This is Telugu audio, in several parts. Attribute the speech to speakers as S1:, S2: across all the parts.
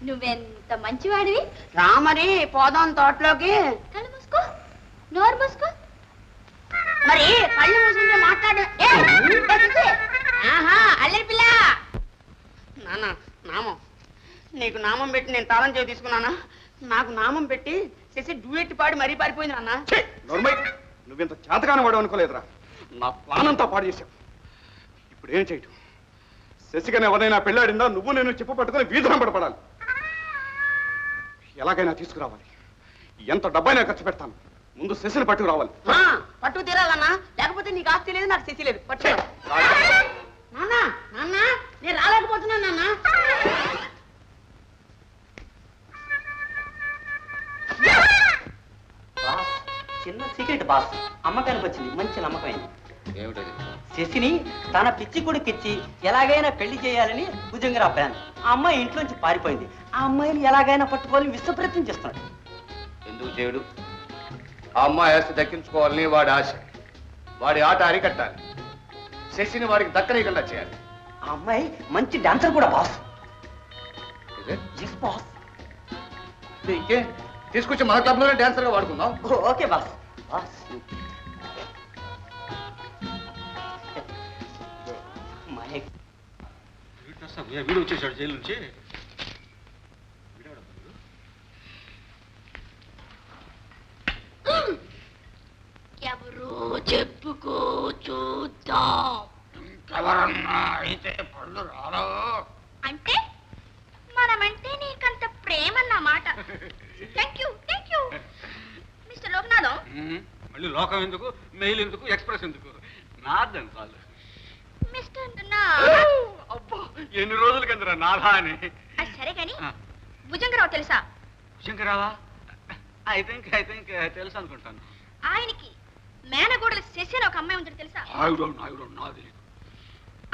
S1: నువ్వెంత మంచివాడివి.
S2: రామని పోదాం తోటలోకి.
S1: కళ్ళు మూసుకో, నోరు మూసుకో.
S2: మరి కళ్ళు మూసుకుంటే మాట్లాడు. అల్లరి పిల్ల. నాన్న నామం, నీకు నామం పెట్టి నేను తాళం చేసి తీసుకున్నానా? నాకు నామం పెట్టి చేసి డ్యూయెట్ పాడి మరీ పారిపోయింది నాన్న.
S3: నువ్వింత చేతగానే వాడు అనుకోలేదురా. నా ప్లాన్ అంతా పాడు చేశావు. ఇప్పుడు ఏం చేయటం? శశికని ఎవరైనా పెళ్ళాడిందా నువ్వు నేను చెప్పు పట్టుకుని వీధులం పడపడాలి. ఎలాగైనా తీసుకురావాలి. ఎంత డబ్బైనా ఖర్చు పెడతాను. ముందు శశిని పట్టుకురావాలి.
S2: పట్టు తీరాలన్నా, లేకపోతే నీకు ఆస్తి లేదు నాకు శశి లేదు. పట్టు. నాన్న నాన్న నేను రాలేకపోతున్నాను నాన్న.
S4: చిన్న సీక్రెట్ బాస్, అమ్మకానికి వచ్చింది, మంచి నమ్మకమైంది.
S5: ఏమిటది?
S4: శశిని తన పిచ్చి కొడుకిచ్చి ఎలాగైనా పెళ్లి చేయాలని భుజంగరావు ప్లాన్. ఆ అమ్మాయి ఇంట్లోంచి పారిపోయింది. ఆ అమ్మాయిని ఎలాగైనా పట్టుకోవాలని విశ్వ ప్రయత్నం చేస్తున్నాడు.
S5: ఎందుకు చేయడు? ఆ అమ్మాయి ఆస్తి దక్కించుకోవాలని వాడి ఆశ. వాడి ఆట అరికట్టాలి. శశిని వాడికి దక్కనీయకుండా చేయాలి.
S4: ఆ అమ్మాయి మంచి డాన్సర్ కూడా బాస్. బాస్
S5: ఇంకే తీసుకొచ్చి మన క్లబ్ లోనే డాన్సర్ గా వాడుకుందాం.
S4: Okay boss. బాస్
S3: వీడు వచ్చేసాడు జైలు నుంచి.
S1: ఎవరు చెప్పుకో చూద్దాం.
S5: ఎవరన్నా అయితే పళ్ళు రాలో
S1: అంటే మనమంటే నీకంత ప్రేమన్నమాట. Thank you mister Lokanatham.
S3: మళ్ళీ లోకం ఎందుకు, మెయిల్ ఎందుకు, ఎక్స్ప్రెస్ ఎందుకు? నాదని చాలు.
S1: మిస్టర్
S3: అబ్బా ఎన్ని రోజుల కిందరా నాదా అని.
S1: సరే కానీ భుజంగరావు తెలుసా?
S3: భుజంగరావా? ఐ థింక్ తెలుసు అనుకుంటాను.
S1: ఆయనకి మేనగోడలు శశి అని ఒక అమ్మాయి ఉంటుంది తెలుసా?
S3: నాది.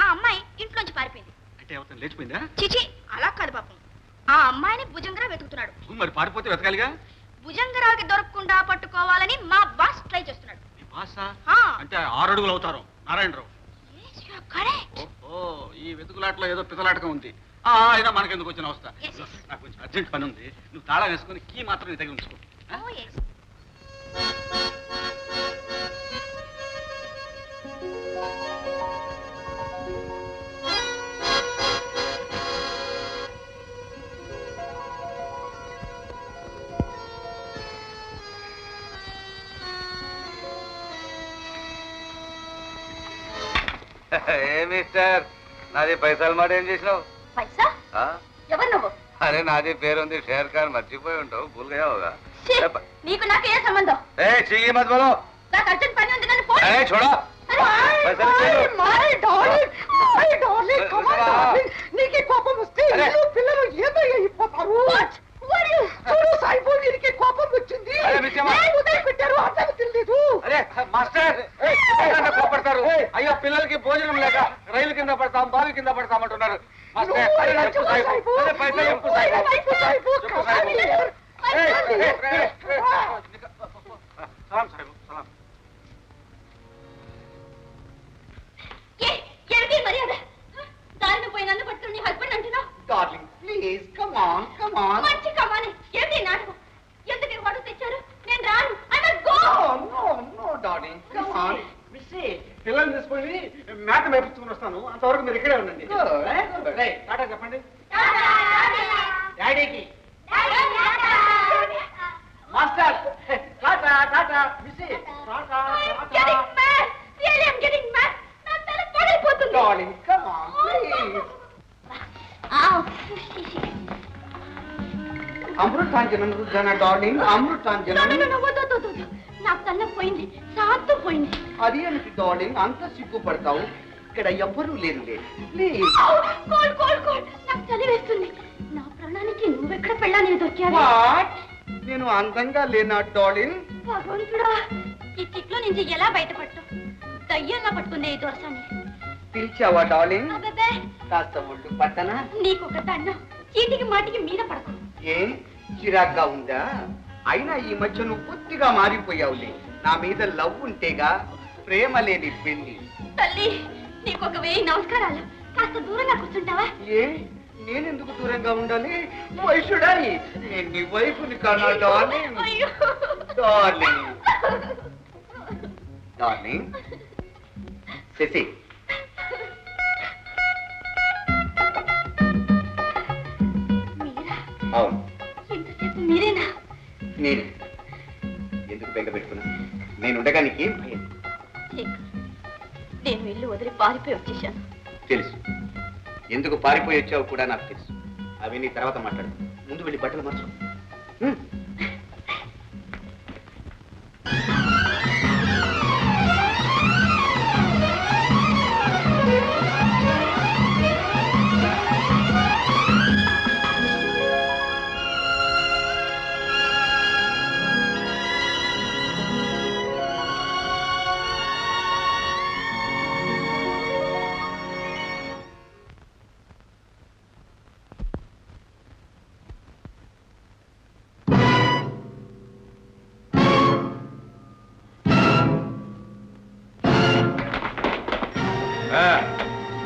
S1: ఆ అమ్మాయి ఇంట్లోంచి పారిపోయింది.
S3: అంటే ఎవరితో లేచిపోయిందా?
S1: చిచి అలా కాదు పాపం. ఆ అమ్మాయిని భుజంగరావు వెతుకుతున్నాడు.
S3: మరి పారిపోతే వెతకాలిగా.
S1: భుజంగరావుకి దొరకకుండా పట్టుకోవాలని మా బాస్ ట్రై చేస్తున్నాడు.
S3: అంటే 6 అడుగులు అవుతారు నారాయణరావు. ఓహో, ఈ వెతుకులాటలో ఏదో పితలాటకం ఉంది. అయినా మనకెందుకు వచ్చిన అవస్థ. నాకు కొంచెం అర్జెంట్ పని ఉంది. నువ్వు తాళం వేసుకుని కీ మాత్రం నీ దగ్గర ఉంచుకో.
S5: ఏ మిస్టర్, నాది పైసలు మాట ఏం చేసినావు?
S1: పైసా? ఎవరు నువ్వు?
S5: అరే నాది పేరుంది షేర్ ఖాన్, మర్చిపోయి ఉంటావు. భూల్గయావుగా.
S1: నీకు నాకు ఏ సంబంధం?
S5: ఏ చీగి మత్ బోలో.
S1: నాకు అర్జెంట్ పని ఉంది. నన్ను ఫోన్.
S5: ఏ చూడా.
S2: నీకే కోపం వస్తే పిల్లలు ఏమయ్యా అయిపోతారు. చూడు సాయిబు, వీరికి కోపం వచ్చింది. పెట్టారు అర్థం తెలియదు.
S5: అరే మాస్టర్ కోపడతారు. అయ్యో పిల్లలకి భోజనం లేక రైలు కింద పడతాం, బావి కింద పడతామంటున్నారు.
S1: దారిని పోయినందు పట్టుకుని నీ హస్బెండ్ అంటున్నావు.
S2: Darling please come on come on.
S1: మంచి కమాని. ఏంటి నాటకం? ఎందుకు వాడు తెచ్చారు? నేను రాను. I will go.
S2: No darling come on.
S3: పిల్లల్ని తీసుకొని మేత మేపుచ్చుకుని వస్తాను. అంతవరకు మీరు ఇక్కడే ఉండండి. టాటా చెప్పండి డాడీకి. Master tata tata. Missy tata tata.
S2: Darling come on please. Amrutanjan రుద్రన డార్లింగ్, అమృతాంజనం.
S1: నాకు తల్లపోయింది, శాంతం పోయింది.
S2: అది ఏమిటి డార్లింగ్ అంత సిగ్గుపడతావు? ఇక్కడ ఎవ్వరూ లేరు. ప్లీజ్.
S1: నాకు చలి వేస్తుంది. నా ప్రాణానికి నువ్వెక్కడ పెళ్ళాలని దొరికావు?
S2: నేను అందంగా లేనా డార్లింగ్?
S1: భగవంతుడా, ఈ చిట్లో నుంచి ఎలా బయటపట్టు? దయ్యంగా పట్టుకుంది ఈ దోసాన్ని.
S2: పిలిచావా డార్లింగ్?
S1: అబ్బే,
S2: కాస్త ఒళ్ళు పట్టనా?
S1: నీకొక దండం. చీటికి మాటికి మీద పడకు.
S2: ఏ చిరాగ్గా ఉందా? అయినా ఈ మధ్య నువ్వు పూర్తిగా మారిపోయావులే. నా మీద లవ్ ఉంటేగా ప్రేమ లేని పెళ్లి.
S1: తల్లి, నీకొక 1000 నమస్కారాలు. కాస్త దూరంగా కూర్చుంటావా?
S2: ఏ
S5: నేనెందుకు దూరంగా ఉండాలి? వైషుడాలి, నేను నీ వైఫుని కన్నా డార్లింగ్.
S1: అయ్యో.
S5: డార్లింగ్ డార్లింగ్ శశి,
S1: మీరా?
S5: అవును
S1: ఇంతసేపు మీరేనా?
S5: నేను ఎందుకు బెంగ పెట్టుకున్నా? నేనుండగా నీకేం భయం?
S1: శేఖర్, నేను ఇల్లు వదిలి పారిపోయి వచ్చేసాను.
S5: తెలుసు, ఎందుకు పారిపోయి వచ్చావు కూడా నాకు తెలుసు. అవన్నీ తర్వాత మాట్లాడు. ముందు వెళ్ళి బట్టలు మార్చు.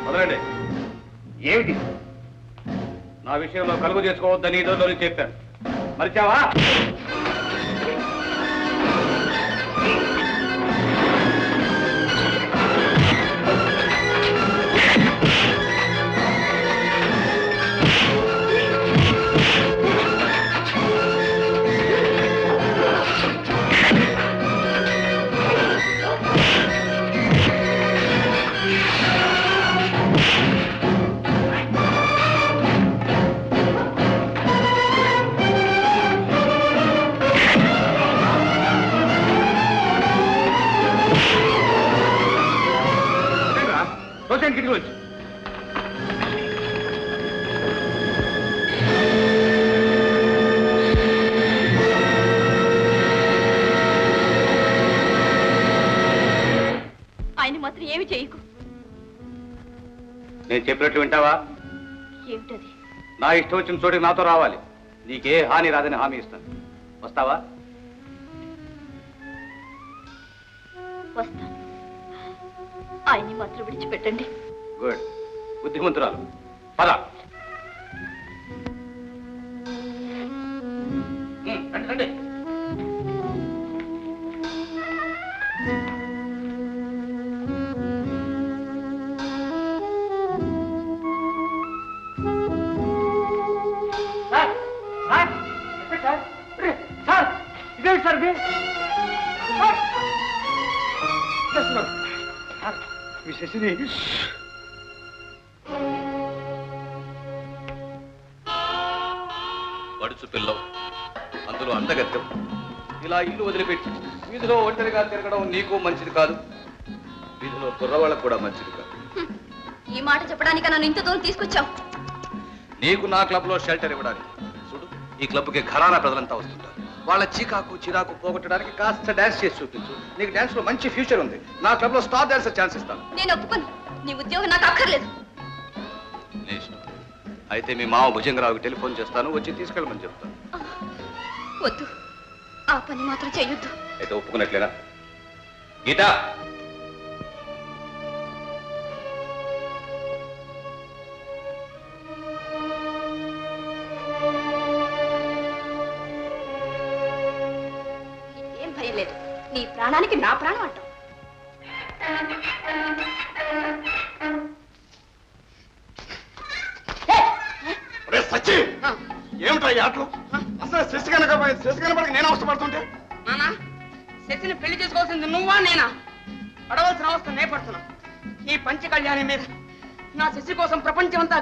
S3: మొదలండి.
S5: ఏమిటి?
S3: నా విషయంలో కలుగు చేసుకోవద్దని ఇదోని చెప్పాను, మరిచావా? రోజు కిటికీ వచ్చి
S1: ఆయన మాత్రం ఏమి చేయకు.
S3: నేను చెప్పినట్లు వింటావా?
S1: ఏమిటది?
S3: నా ఇష్టం వచ్చిన చోటికి నాతో రావాలి. నీకే హాని రాదని హామీ ఇస్తాను. వస్తావా?
S1: వస్తాను. ఆయన్ని మాత్రం విడిచిపెట్టండి.
S3: గుడ్, బుద్ధిమంతురాలు. పద. రండి, రండి.
S5: శశిని
S3: పడుచు పిల్లవు, అందులో అందగత్యం. ఇలా ఇల్లు వదిలిపెట్టి వీధిలో ఒంటరిగా తిరగడం నీకు మంచిది కాదు, వీధిలో కుర్రవాళ్ళకు కూడా మంచిది కాదు.
S1: ఈ మాట చెప్పడానికి నన్ను ఇంత దూరం తీసుకొచ్చావు.
S3: నీకు నా క్లబ్ లో షెల్టర్ ఇవ్వడానికి. చూడు, ఈ క్లబ్కి ఘరానా ప్రజలంతా వస్తుంటారు. వాళ్ళ చీకాకు చిరాకు పోగొట్టడానికి కాస్త డాన్స్ చేసి చూపించు. నీకు డాన్స్ లో మంచి ఫ్యూచర్ ఉంది. నా క్లబ్ లో స్టార్ డాన్సర్ ఛాన్స్ ఇస్తాను.
S1: నేను ఒప్పుకోను. నీ ఉద్యోగం నాకు అక్కర్లేదు.
S3: నీ ఇష్టం. అయితే మీ మామ భుజంగరావుకి టెలిఫోన్ చేస్తాను, వచ్చి తీసుకెళ్ళమని చెప్తాను.
S1: వద్దు, ఆ పని మాత్రం చెయ్యొద్దు.
S3: అయితే ఒప్పుకున్నట్లేనా? గీత,
S1: ఏం భయం లేదు. నీ ప్రాణానికి నా ప్రాణం అంటావు.
S3: ఏమిటా ఈ ఆటలు? అసలు శశి కనపడికి నేను అవసరపడుతుంటే
S2: నానా, శశిని పెళ్లి చేసుకోవాల్సింది నువ్వా నేనా? పడవలసిన అవస్థ నే పడుతున్నా. ఈ పంచ కళ్యాణి మీద నా శశి కోసం ప్రపంచం అంతా